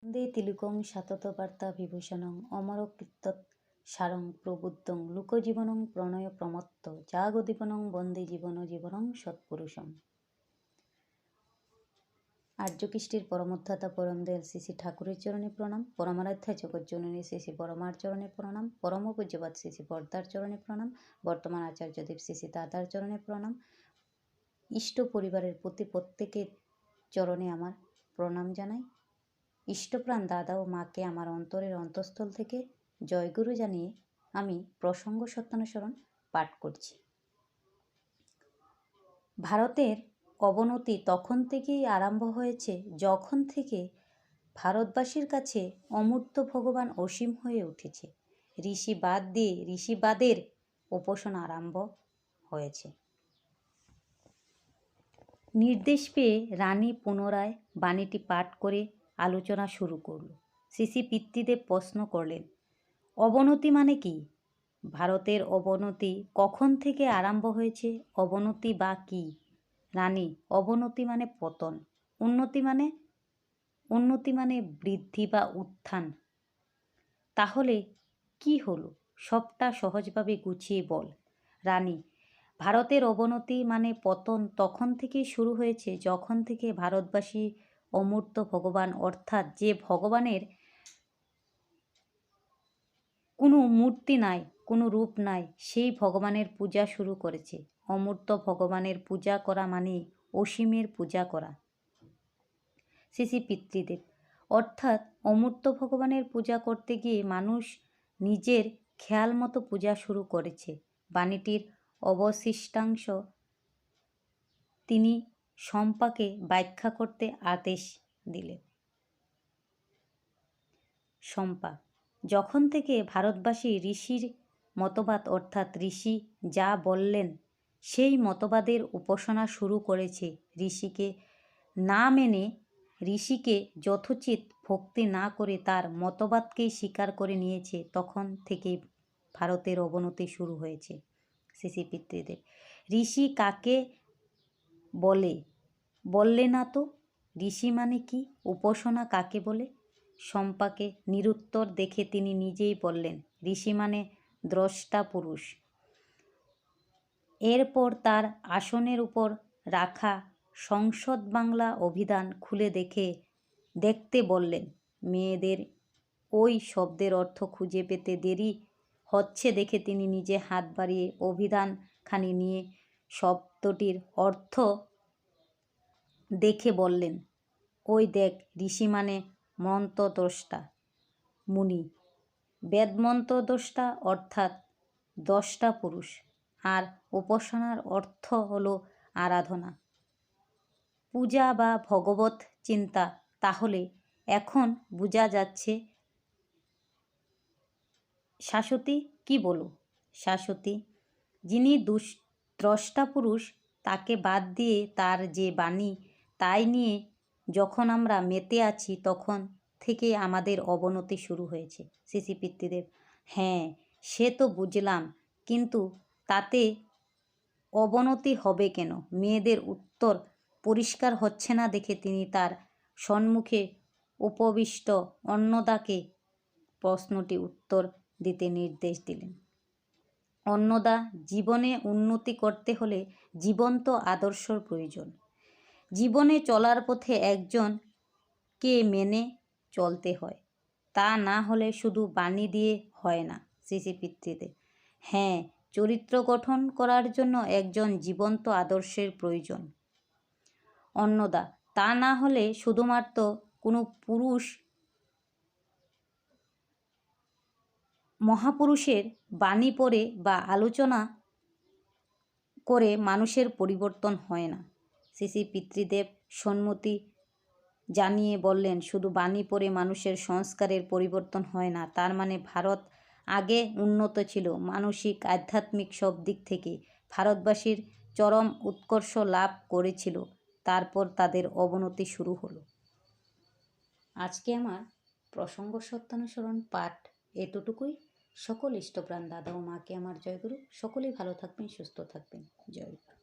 বন্দে তিলকং সততবার্তা বিভূষণং অমরকীর্তৎ সারং প্রবুদ্ধং লোকজীবনং প্রণয় প্রমত্ত জাগদীপনং বন্দে জীবনং সৎপুরুষম। আর্যকৃষ্টির পরমোদ্ধতা পরমদয়াল শ্রী শ্রী ঠাকুরের চরণে প্রণাম। পরমারাধ্যা জগজ্জননী শ্রী শ্রী পরমার চরণে প্রণাম। পরম পূজ্যপাদ শ্রী শ্রী বরদার চরণে প্রণাম। বর্তমান আচার্যদেব শ্রী শ্রী দাদার চরণে প্রণাম। ইষ্ট পরিবারের প্রতি প্রত্যেকের চরণে আমার প্রণাম জানাই। ইষ্টপ্রাণ দাদা ও মাকে আমার অন্তরের অন্তঃস্থল থেকে জয়গুরু জানিয়ে আমি প্রসঙ্গ সত্যানুসরণ পাঠ করছি। ভারতের অবনতি তখন থেকেই আরম্ভ হয়েছে যখন থেকে ভারতবাসীর কাছে অমূর্ত ভগবান অসীম হয়ে উঠেছে। ঋষিবাদ দিয়ে ঋষিবাদের উপাসনা আরম্ভ হয়েছে। নির্দেশ পেয়ে রানী পুনরায় বাণীটি পাঠ করে আলোচনা শুরু করল। শ্রী শ্রী পিতৃদেব প্রশ্ন করলেন, অবনতি মানে কি? ভারতের অবনতি কখন থেকে আরম্ভ হয়েছে? অবনতি বা কি? রানী, অবনতি মানে পতন, উন্নতি মানে বৃদ্ধি বা উত্থান। তাহলে কি হলো? সবটা সহজভাবে গুছিয়ে বল। রানী, ভারতের অবনতি মানে পতন তখন থেকেই শুরু হয়েছে যখন থেকে ভারতবাসী অমূর্ত ভগবান, অর্থাৎ যে ভগবানের কোনো মূর্তি নাই, কোনো রূপ নাই, সেই ভগবানের পূজা শুরু করেছে। অমূর্ত ভগবানের পূজা করা মানে অসীমের পূজা করা। শ্রী শ্রী পিতৃদেব, অর্থাৎ অমূর্ত ভগবানের পূজা করতে গিয়ে মানুষ নিজের খেয়াল মতো পূজা শুরু করেছে। বাণীটির অবশিষ্টাংশ তিনি শম্পাকে ব্যাখ্যা করতে আদেশ দিলেন। শম্পা, যখন থেকে ভারতবাসী ঋষির মতবাদ অর্থাৎ ঋষি যা বললেন সেই মতবাদের উপাসনা শুরু করেছে, ঋষিকে না মেনে, ঋষিকে যথোচিত ভক্তি না করে তার মতবাদকেই স্বীকার করে নিয়েছে, তখন থেকে ভারতের অবনতি শুরু হয়েছে। শ্রী শ্রী পিতৃদেব, ঋষি কাকে বললে না তো? ঋষি মানে কি? উপাসনা কাকে বলে? শম্পাকে নিরুত্তর দেখে তিনি নিজেই বললেন, ঋষি মানে দ্রষ্টা পুরুষ। এরপর তার আসনের উপর রাখা সংসদ বাংলা অভিধান খুলে দেখতে বললেন। মেয়েদের ওই শব্দের অর্থ খুঁজে পেতে দেরি হচ্ছে দেখে তিনি নিজে হাত বাড়িয়ে অভিধানখানি নিয়ে শব্দটির অর্থ দেখে বললেন, ওই দেখ, ঋষি মানে মন্ত্রদ্রষ্টা, মুনি, বেদমন্ত্রদ্রষ্টা অর্থাৎ দ্রষ্টা পুরুষ। আর উপাসনার অর্থ হলো আরাধনা, পূজা বা ভগবত চিন্তা। তাহলে এখন বোঝা যাচ্ছে। শাশ্বতী কি বলো? শাশ্বতী, যিনি দ্রষ্টা পুরুষ তাকে বাদ দিয়ে তার যে বাণী তাই নিয়ে যখন আমরা মেতে আছি তখন থেকে আমাদের অবনতি শুরু হয়েছে। শ্রী শ্রী পিতৃদেব, হ্যাঁ সে তো বুঝলাম, কিন্তু তাতে অবনতি হবে কেন? মেয়েদের উত্তর পরিষ্কার হচ্ছে না দেখে তিনি তার সম্মুখে উপবিষ্ট অন্নদাকে প্রশ্নটি উত্তর দিতে নির্দেশ দিলেন। অন্নদা, জীবনে উন্নতি করতে হলে জীবন্ত আদর্শর প্রয়োজন। জীবনে চলার পথে একজনকে মেনে চলতে হয়, তা না হলে শুধু বাণী দিয়ে হয় না। শ্রী শ্রী পিতৃদেব, হ্যাঁ, চরিত্র গঠন করার জন্য একজন জীবন্ত আদর্শের প্রয়োজন। অন্নদা, তা না হলে শুধুমাত্র কোনো পুরুষ মহাপুরুষের বাণী পড়ে বা আলোচনা করে মানুষের পরিবর্তন হয় না। শ্রী শ্রী পিতৃদেব সম্মতি জানিয়ে বললেন, শুধু বাণী পড়ে মানুষের সংস্কারের পরিবর্তন হয় না, তার মানে ভারত আগে উন্নত ছিল মানসিক আধ্যাত্মিক সব দিক থেকে। ভারতবাসীর চরম উৎকর্ষ লাভ করেছিল, তারপর তাদের অবনতি শুরু হলো। আজকে আমার প্রসঙ্গ সত্যানুসরণ পাঠ এতটুকুই। সকল ইষ্টপ্রাণ দাদা ও মাকে আমার জয়গুরু। সকলেই ভালো থাকবেন, সুস্থ থাকবেন। জয়গুরু।